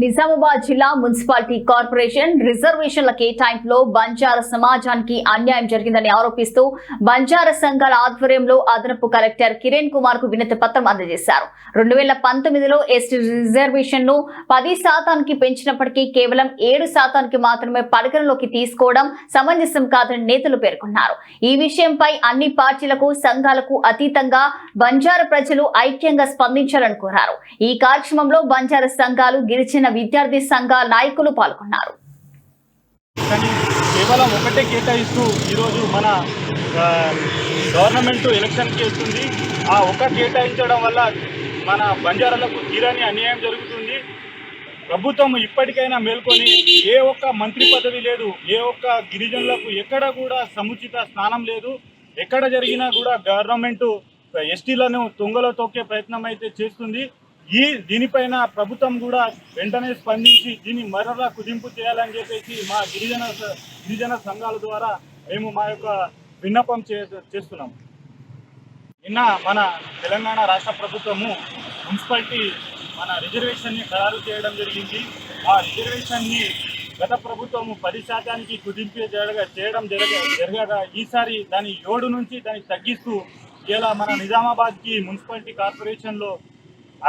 నిజామాబాద్ జిల్లా municipality corporation రిజర్వేషన్ల కేటాయింపులో బంజారా సమాజానికి అన్యాయం జరిగిందని ఆరోపిస్తూ బంజారా సంఘాల ఆధ్వర్యంలో అదనపు కలెక్టర్ కిరణ్ కుమార్ కు వినతి పత్రం అందజేశారు. 2019లో ఎస్టీ రిజర్వేషన్ ను 10% పెంచినప్పటికీ కేవలం 7% మాత్రమే పరిగణలోకి తీసుకోవడం సమంజసం కాదని నేతలు పేర్కొన్నారు. ఈ విషయంపై అన్ని పార్టీలకు సంఘాలకు అతీతంగా బంజారా ప్రజలు ఐక్యంగా స్పందించాలని కోరారు. ఈ కార్యక్రమంలో బంజారా సంఘాలు, గిరిజన విద్యార్థి సంఘాల నాయకులు పాల్గొన్నారు. కేవలం ఒకటే కేటాయిస్తూ ఈరోజు మన గవర్నమెంట్ ఎలక్షన్ చేస్తుంది. ఆ ఒక్క కేటాయించడం వల్ల మన బంజారాలకు తీరని అన్యాయం జరుగుతుంది. ప్రభుత్వం ఇప్పటికైనా మేల్కొని ఏ ఒక్క మంత్రి పదవి లేదు, ఏ ఒక్క గిరిజనులకు ఎక్కడ కూడా సముచిత స్థానం లేదు. ఎక్కడ జరిగినా కూడా గవర్నమెంట్ ఎస్టీలను తుంగలో తొక్కే ప్రయత్నం అయితే చేస్తుంది. దీనిపైన ప్రభుత్వం కూడా వెంటనే స్పందించి దీన్ని మరలా కుదింపు చేయాలని చెప్పేసి మా గిరిజన సంఘాల ద్వారా మేము మా యొక్క విన్నపం చేస్తున్నాం. నిన్న మన తెలంగాణ రాష్ట్ర ప్రభుత్వము మున్సిపాలిటీ మన రిజర్వేషన్ని ఖరారు చేయడం జరిగింది. ఆ రిజర్వేషన్ని గత ప్రభుత్వము 10% కుదింపు చేయడం జరగగా ఈసారి దాని 7 నుంచి దాన్ని తగ్గిస్తూ ఇలా మన నిజామాబాద్కి మున్సిపాలిటీ కార్పొరేషన్లో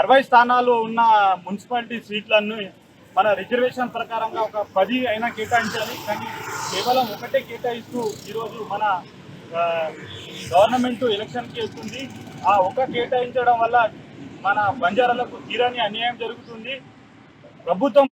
60 స్థానాలు ఉన్న మున్సిపాలిటీ సీట్లను మన రిజర్వేషన్ ప్రకారంగా ఒక 10 అయినా కేటాయించాలి. కానీ కేవలం ఒకటే కేటాయిస్తూ ఈరోజు మన గవర్నమెంట్ ఎలక్షన్ చేస్తుంది. ఆ ఒక్క కేటాయించడం వల్ల మన బంజారాలకు తీరని అన్యాయం జరుగుతుంది. ప్రభుత్వం